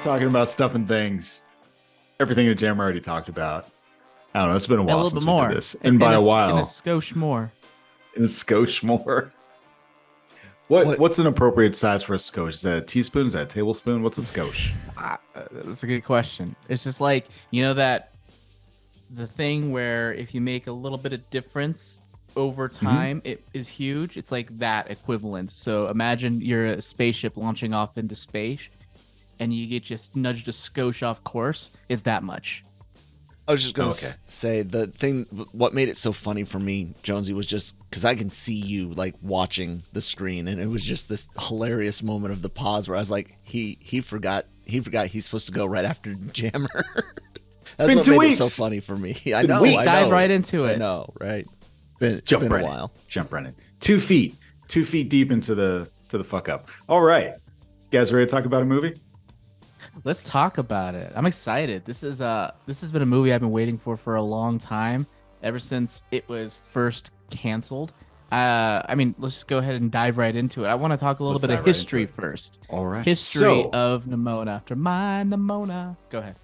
talking about stuff and things. Everything that Jam already talked about. I don't know. It's been a A while little bit since we did more, this, and by a and a while, skosh more. in a skosh more. What? What's an appropriate size for a skosh? Is that a teaspoon? Is that a tablespoon? What's a skosh? That's a good question. It's just like that the thing where if you make a little bit of difference over time, it is huge. It's like that equivalent. So imagine you're a spaceship launching off into space, and you get just nudged a skosh off course. It's that much. I was just gonna Okay. say the thing. What made it so funny for me, Jonesy, was just because I can see you like watching the screen, and it was just this hilarious moment of the pause where I was like, he forgot he's supposed to go right after Jammer. That's been what 2 made weeks. it so funny for me. I Been know. weeks. I Dive know. right into I it. know, right? It's Jump been right a in. while. Jump right in. 2 feet. 2 feet deep into the fuck up. All right. You guys ready to talk about a movie? Let's talk about it. I'm excited. This has been a movie I've been waiting for a long time, ever since it was first canceled. Let's just go ahead and dive right into it. I want to talk a little Let's bit dive of right into history it. first. All right. History of Nimona. After my Nimona. Go ahead.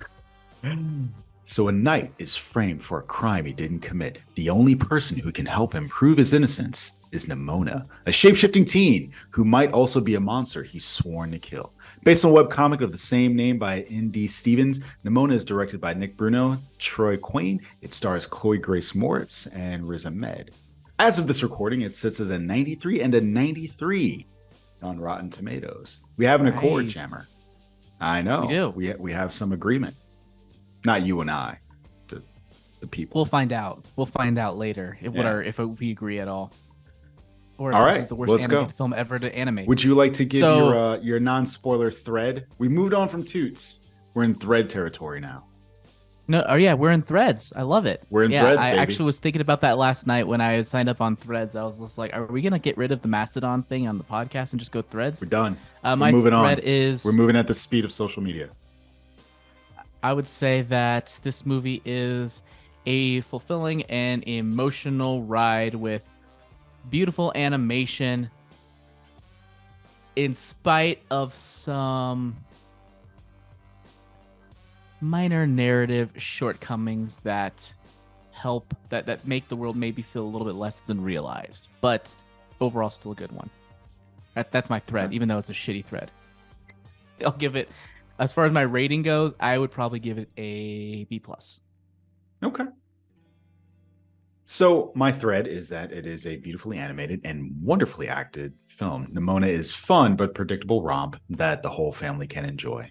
So a knight is framed for a crime he didn't commit. The only person who can help him prove his innocence is Nimona, a shape-shifting teen who might also be a monster he's sworn to kill. Based on a webcomic of the same name by N.D. Stevens, Nimona is directed by Nick Bruno, Troy Quayne. It stars Chloe Grace Moritz and Riz Ahmed. As of this recording, it sits as a 93 and a 93 on Rotten Tomatoes. We have an accord, Nice. Jammer. I know. We do. We have some agreement. Not you and I, the people. We'll find out. We'll find out later if we agree at all. Or if All this right, is the worst let's animated go. film ever to animate. Would you like to give So- your non-spoiler thread? We moved on from Toots. We're in thread territory now. No, oh yeah, we're in Threads. I love it. We're in yeah, Threads, I baby. actually was thinking about that last night when I signed up on Threads. I was just like, are we gonna get rid of the Mastodon thing on the podcast and just go Threads? We're done. My We're moving thread on. is We're moving at the speed of social media. I would say that this movie is a fulfilling and emotional ride with beautiful animation in spite of some minor narrative shortcomings that make the world maybe feel a little bit less than realized, but overall still a good one. That's my thread, even though it's a shitty thread. I'll give it, as far as my rating goes, I would probably give it a B+. Okay. So my thread is that it is a beautifully animated and wonderfully acted film. Nimona is fun but predictable romp that the whole family can enjoy.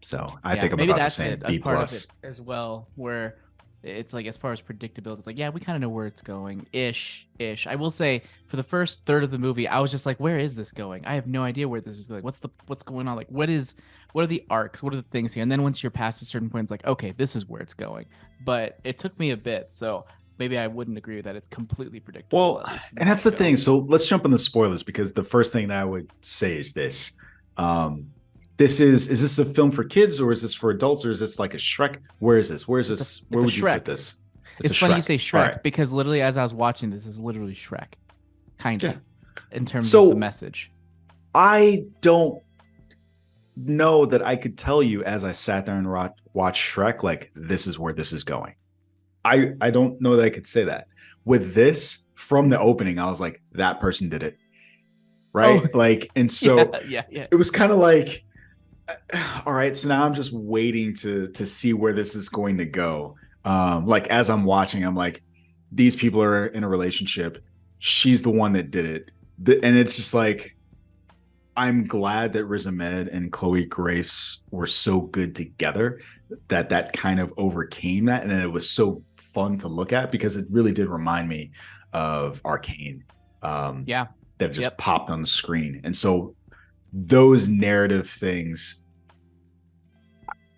So I think I'm maybe about the that's same. a B part of plus. it as well, where it's like, as far as predictability, it's like, yeah, we kind of know where it's going, ish. I will say, for the first third of the movie, I was just like, where is this going? I have no idea where this is going. What's going on? Like, what are the arcs? What are the things here? And then once you're past a certain point, it's like, okay, this is where it's going. But it took me a bit, so maybe I wouldn't agree with that. It's completely predictable. Well, at least from and that's the get-go. thing. So let's jump on the spoilers, because the first thing that I would say is this. This is this a film for kids, or is this for adults, or is this like a Shrek? Where is this? Where is this? It's Where a would you Shrek. put this? It's a funny you say Shrek, All right. because literally as I was watching this is literally Shrek, kind of, Yeah. in terms So- of the message. I don't know that I could tell you as I sat there and watched Shrek, like, this is where this is going. I don't know that I could say that. With this, from the opening, I was like, that person did it. Right? Oh. Like, and so yeah. it was kind of like, all right, so now I'm just waiting to see where this is going to go. Like, as I'm watching, I'm like, these people are in a relationship. She's the one that did it. And it's just like, I'm glad that Riz Ahmed and Chloe Grace were so good together that kind of overcame that. And it was so fun to look at, because it really did remind me of Arcane. Yeah. That just Yep. popped on the screen. And so those narrative things,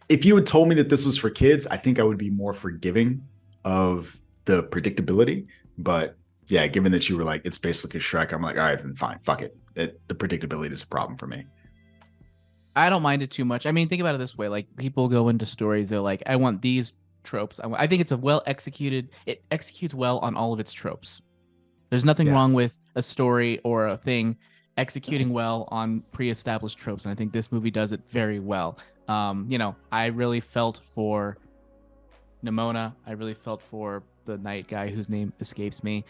if you had told me that this was for kids, I think I would be more forgiving of the predictability. But yeah, given that you were like, it's basically Shrek, I'm like, all right, then fine, fuck it. The predictability is a problem for me. I don't mind it too much. I mean, think about it this way: like, people go into stories, they're like, I want these tropes. I think it's a well executed. It executes well on all of its tropes. There's nothing Yeah. wrong with a story or a thing executing well on pre-established tropes, and I think this movie does it very well. I really felt for Nimona. I really felt for the knight guy whose name escapes me.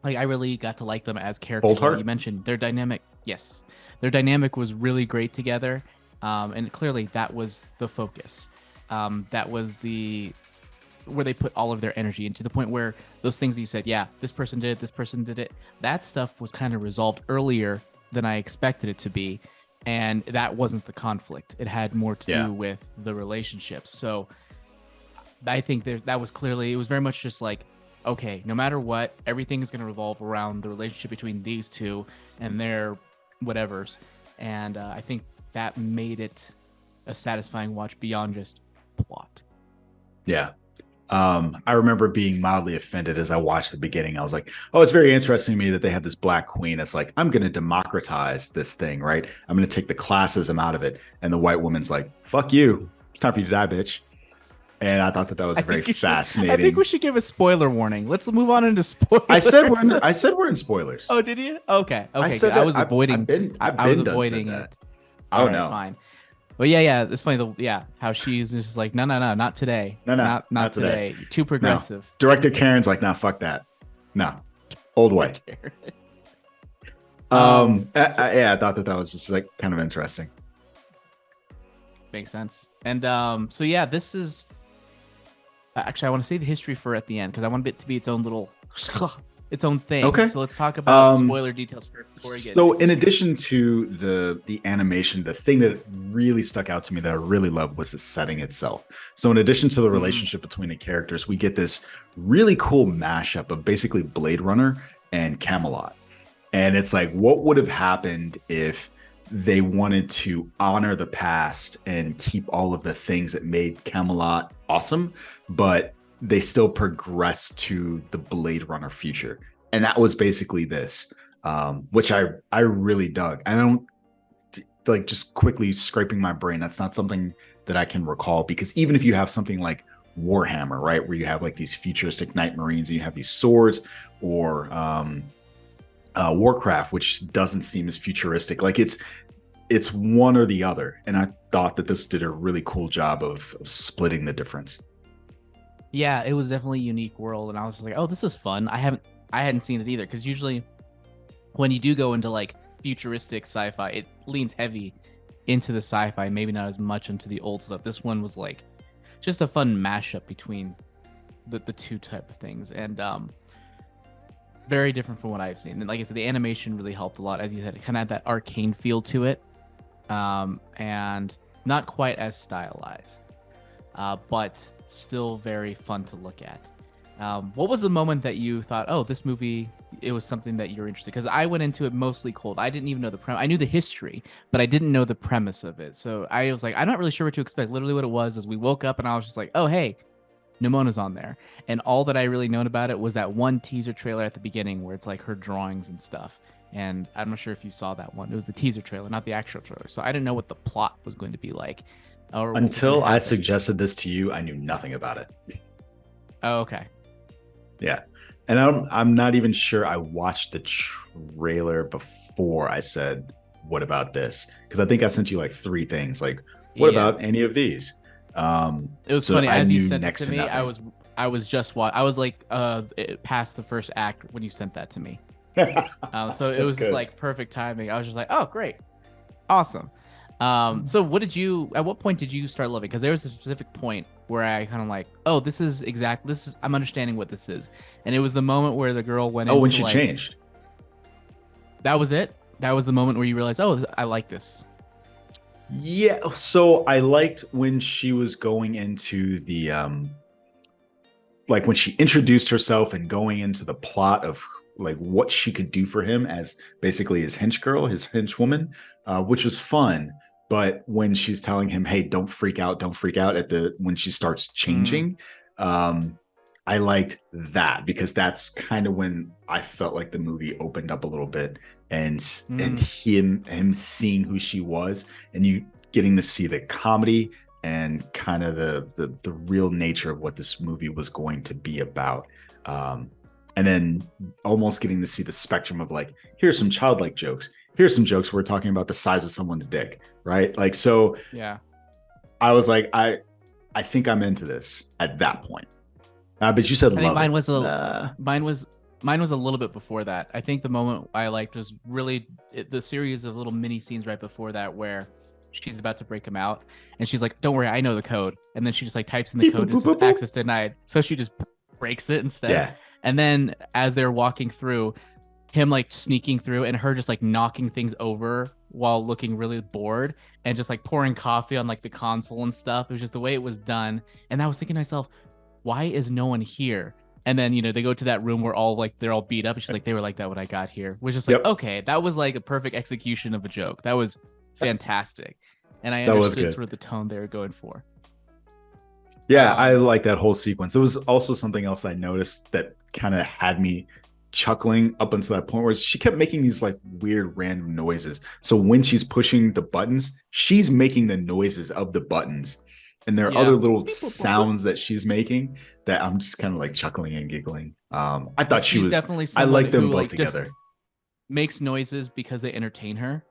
Like, I really got to like them as characters. Boldheart? Like you mentioned, their dynamic. Yes, their dynamic was really great together, and clearly that was the focus. That was where they put all of their energy, into the point where those things you said, yeah, this person did it, this person did it. That stuff was kind of resolved earlier than I expected it to be, and that wasn't the conflict. It had more to do with the relationships. So I think that was clearly, it was very much just like, okay, no matter what, everything is going to revolve around the relationship between these two and their whatevers. And I think that made it a satisfying watch beyond just plot. Yeah. I remember being mildly offended as I watched the beginning. I was like, oh, it's very interesting to me that they have this black queen. It's like, I'm going to democratize this thing, right? I'm going to take the classism out of it. And the white woman's like, fuck you. It's time for you to die, bitch. And I thought that was very fascinating. I think we should give a spoiler warning. Let's move on into spoilers. I said we're in spoilers. Oh, did you? Okay. I said that. I was avoiding. I was avoiding it. Oh, right, no. Fine. But yeah, it's funny. How she's just like, no, not today. No, not today. You're too progressive. No. Director Karen's like, nah, fuck that. No, old way. I thought that was just like kind of interesting. Makes sense. And so yeah, this is. Actually, I want to say the history for at the end, because I want it to be its own little, its own thing. Okay. So let's talk about spoiler details before we get. So in addition to the animation, the thing that really stuck out to me that I really loved was the setting itself. So in addition to the relationship between the characters, we get this really cool mashup of basically Blade Runner and Camelot. And it's like, what would have happened if they wanted to honor the past and keep all of the things that made Camelot awesome, but they still progress to the Blade Runner future? And that was basically this, which I really dug. I don't like, just quickly scraping my brain, that's not something that I can recall, because even if you have something like Warhammer, right, where you have like these futuristic knight marines and you have these swords, or Warcraft, which doesn't seem as futuristic, like it's one or the other. And I thought that this did a really cool job of splitting the difference. Yeah, it was definitely a unique world, and I was just like, oh, this is fun. I hadn't seen it either, because usually when you do go into like futuristic sci-fi, it leans heavy into the sci-fi, maybe not as much into the old stuff. This one was like just a fun mashup between the two type of things, and very different from what I've seen. And like I said, the animation really helped a lot. As you said, it kind of had that arcane feel to it, and not quite as stylized, but still very fun to look at. What was the moment that you thought, oh, this movie, it was something that you're interested? Because I went into it mostly cold. I didn't even know the premise. I knew the history, but I didn't know the premise of it. So I was like, I'm not really sure what to expect. Literally what it was is we woke up and I was just like, oh, hey, Nimona's on there. And all that I really known about it was that one teaser trailer at the beginning where it's like her drawings and stuff. And I'm not sure if you saw that one. It was the teaser trailer, not the actual trailer. So I didn't know what the plot was going to be like. Until I suggested this to you, I knew nothing about it. Oh, okay. Yeah. And I'm not even sure I watched the trailer before I said, what about this? Because I think I sent you like 3 things. Like, what about any of these? It was funny. As you sent it to me, I was like past the first act when you sent that to me. So it was just like perfect timing. I was just like, oh, great. Awesome. So at what point did you start loving? Because there was a specific point where I kind of like, oh, I'm understanding what this is. And it was the moment where the girl went when she changed. That was it? That was the moment where you realized, oh, I like this. Yeah. So I liked when she was going into the, like when she introduced herself and going into the plot of like what she could do for him as basically his henchwoman, which was fun. But when she's telling him, hey, don't freak out when she starts changing, I liked that, because that's kind of when I felt like the movie opened up a little bit, and him seeing who she was, and you getting to see the comedy and kind of the real nature of what this movie was going to be about. And then almost getting to see the spectrum of like, here's some childlike jokes, here's some jokes. We're talking about the size of someone's dick, right? Like, so Yeah. I was like, I think I'm into this at that point. But you said I think love mine it. was mine was a little bit before that. I think the moment I liked was really the series of little mini scenes right before that where she's about to break him out and she's like, "Don't worry, I know the code." And then she just like types in the Beep, code boop, and it boop, says boop, boop. access denied. So she just breaks it instead. Yeah. And then as they're walking through, him like sneaking through and her just like knocking things over while looking really bored and just like pouring coffee on like the console and stuff. It was just the way it was done. And I was thinking to myself, why is no one here? And then, you know, they go to that room where they're all beat up. And she's like, they were like that when I got here. Which is like, Yep. okay, that was like a perfect execution of a joke. That was fantastic. And I That was understood good. sort of the tone they were going for. Yeah, I like that whole sequence. There was also something else I noticed that kind of had me chuckling up until that point where she kept making these like weird random noises. So when she's pushing the buttons, she's making the noises of the buttons. And there are Yeah. other little sounds that she's making that I'm just kind of like chuckling and giggling. I thought she She's was definitely I someone like them who, both like, just together. makes noises because they entertain her.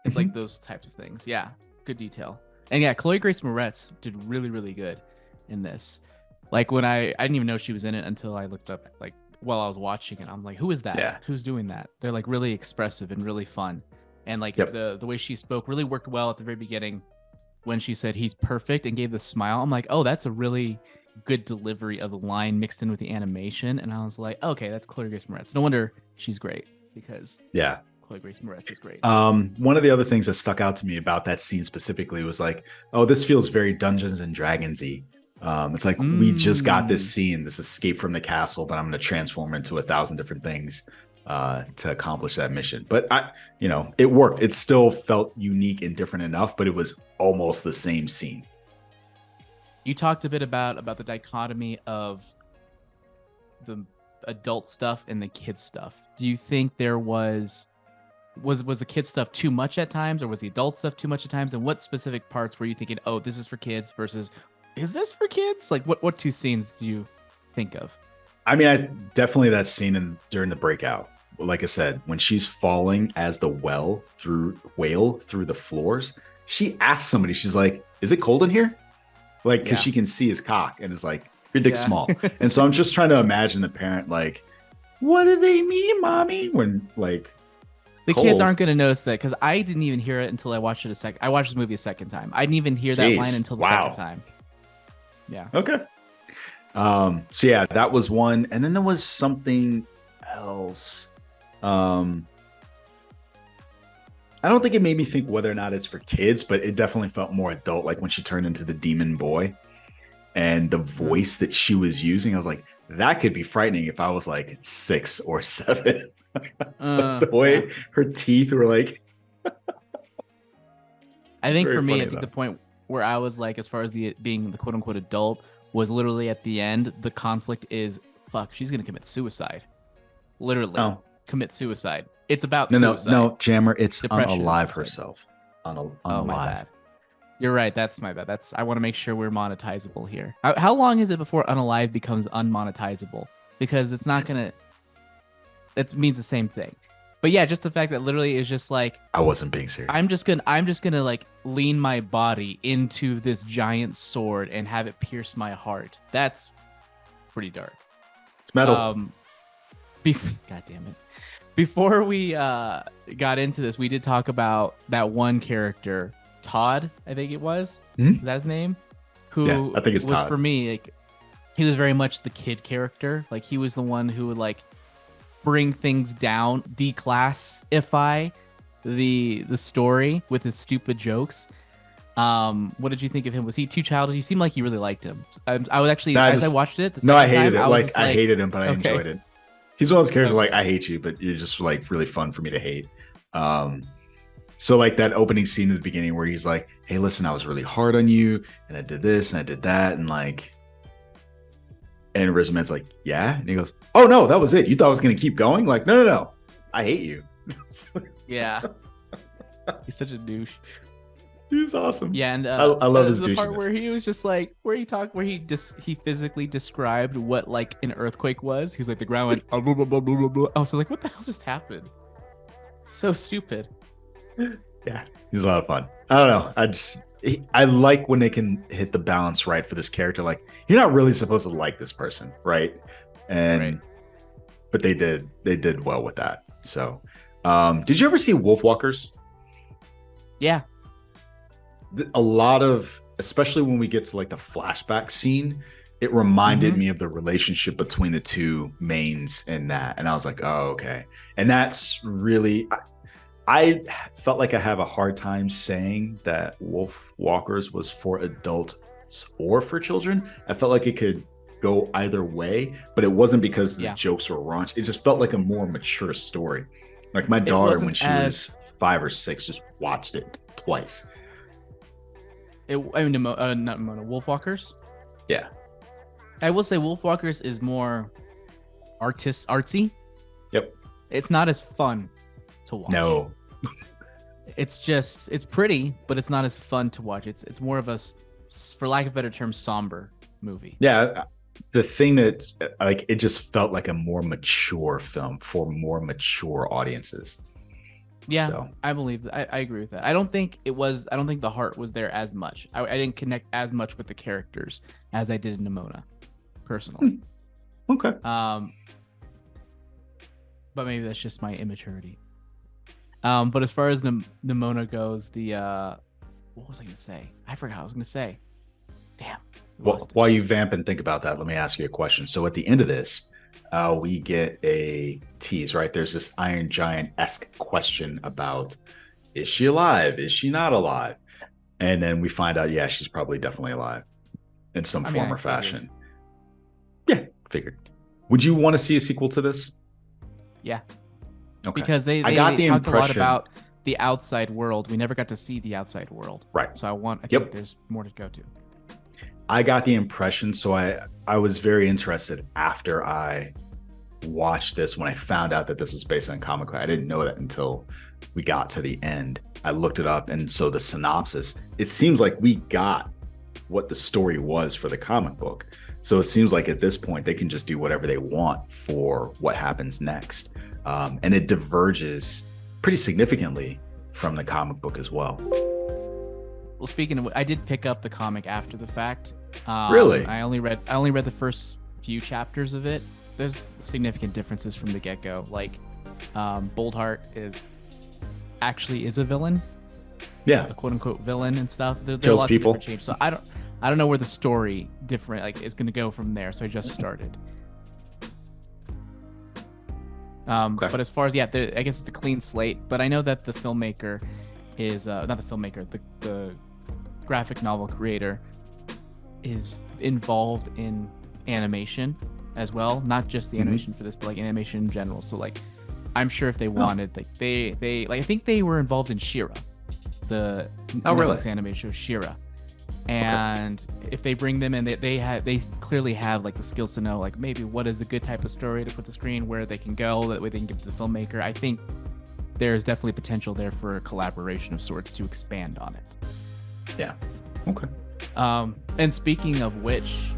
It's like those types of things. Yeah, good detail. And yeah, Chloe Grace Moretz did really, really good in this. Like when I didn't even know she was in it until I looked up like while I was watching it. I'm like, who is that? Yeah. Who's doing that? They're like really expressive and really fun. And like Yep. the way she spoke really worked well at the very beginning when she said he's perfect and gave the smile. I'm like, oh, that's a really good delivery of the line mixed in with the animation. And I was like, okay, that's Chloe Grace Moretz. No wonder she's great because Yeah. Chloe Grace Moretz is great. One of the other things that stuck out to me about that scene specifically was like, oh, this feels very Dungeons and Dragons-y. It's like we just got this scene, this escape from the castle, but I'm going to transform into 1,000 different things to accomplish that mission. But it worked. It still felt unique and different enough, but it was almost the same scene. You talked a bit about the dichotomy of the adult stuff and the kid stuff. Do you think there was the kid stuff too much at times, or was the adult stuff too much at times? And what specific parts were you thinking, oh, this is for kids versus is this for kids? Like what two scenes do you think of? I mean, definitely that scene during the breakout. Like I said, when she's falling as the whale through the floors, she asks somebody, she's like, is it cold in here? Like, because she can see his cock and is like, your dick's small. And so I'm just trying to imagine the parent like, what do they mean, mommy? When like the cold. Kids aren't going to notice that because I didn't even hear it until I watched it I watched this movie a second time. I didn't even hear that line until the second time. Yeah. Okay. So yeah, that was one. And then there was something else. I don't think it made me think whether or not it's for kids, but it definitely felt more adult. Like when she turned into the demon boy and the voice that she was using, I was like, that could be frightening if I was like 6 or 7. The way her teeth were like. I think for me, I think though. the point where I was like, as far as being the quote unquote adult, was literally at the end. The conflict is, fuck, she's gonna commit suicide. Literally, commit suicide. It's about suicide. No, Jammer. It's Depression, unalive suicide. herself. Oh, Unalive. my bad. You're right. That's my bad. I want to make sure we're monetizable here. How long is it before unalive becomes unmonetizable? Because it's not gonna. It means the same thing. But yeah, just the fact that literally is just like, I wasn't being serious. I'm just gonna like lean my body into this giant sword and have it pierce my heart. That's pretty dark. It's metal. God damn it. Before we got into this, we did talk about that one character, Todd, I think it was. Mm-hmm. Is that his name? Who yeah, I think it's was Todd. For me, like, he was very much the kid character. Like he was the one who would like bring things down, declassify the story with his stupid jokes. What did you think of him? Was he too childish? He seemed like you really liked him. I was actually, as I watched it, I hated it. I hated him, but I enjoyed it. He's one of those characters like, I hate you, but you're just like really fun for me to hate. So like that opening scene at the beginning where he's like, hey, listen, I was really hard on you and I did this and I did that. And like, and Riz Ahmed's like, yeah. And he goes, oh no, that was it. You thought I was going to keep going? Like, no. I hate you. Yeah. He's such a douche. He's awesome. Yeah, and I love his the part douchiness. where he was just like, he physically described what like an earthquake was. He was like, the ground went. Blah, blah, blah, blah, blah, blah. I was like, what the hell just happened? So stupid. Yeah, he's a lot of fun. I don't know. I like when they can hit the balance right for this character. Like, you're not really supposed to like this person, right? And Right. but they did well with that. So, did you ever see Wolfwalkers? Yeah. A lot of, especially when we get to like the flashback scene, it reminded me of the relationship between the two mains in that, and I was like, oh, okay. And that's really, I felt like I have a hard time saying that Wolf Walkers was for adults or for children. I felt like it could go either way, but it wasn't because the jokes were raunch. It just felt like a more mature story. Like my daughter, when she was 5 or 6, just watched it twice. Not Nimona, Wolfwalkers. Yeah. I will say Wolfwalkers is more artsy. Yep. It's not as fun to watch. No. It's pretty, but it's not as fun to watch. It's more of a, for lack of a better term, somber movie. Yeah. The thing that, like, it just felt like a more mature film for more mature audiences. Yeah, so. I believe that. I agree with that. I don't think the heart was there as much. I didn't connect as much with the characters as I did in Nimona, personally. Okay. But maybe that's just my immaturity. But as far as Nimona goes, what was I gonna say? I forgot what I was gonna say. Damn. Well, while you vamp and think about that, let me ask you a question. So at the end of this, we get a tease, right? There's this Iron Giant-esque question about, is she alive? Is she not alive? And then we find out, yeah, she's probably definitely alive in some form or fashion. Yeah, figured. Would you want to see a sequel to this? Yeah. Okay. Because they talked a lot about the outside world. We never got to see the outside world. Right. So I think there's more to go to. I got the impression, so I was very interested after I watched this, when I found out that this was based on a comic book. I didn't know that until we got to the end. I looked it up, and so the synopsis, it seems like we got what the story was for the comic book. So it seems like at this point, they can just do whatever they want for what happens next. And it diverges pretty significantly from the comic book as well. Well, speaking of, I did pick up the comik after the fact. Really? I only read the first few chapters of it. There's significant differences from the get-go. Like, Boldheart is a villain. Yeah. A quote-unquote villain and stuff. There are Kills lots people. of different changes. So I don't know where the story is going to go from there. So I just started. Okay. But as far as I guess it's a clean slate. But I know that the filmmaker is not the filmmaker, the graphic novel creator is involved in animation as well, not just the animation for this, but like animation in general. So like, I'm sure if they wanted, like they I think they were involved in She-Ra, the Netflix anime show She-Ra. And if they bring them in, they clearly have like the skills to know like maybe what is a good type of story to put the screen, where they can go, that way they can give to the filmmaker. I think there's definitely potential there for a collaboration of sorts to expand on it. Yeah. Okay. And speaking of which,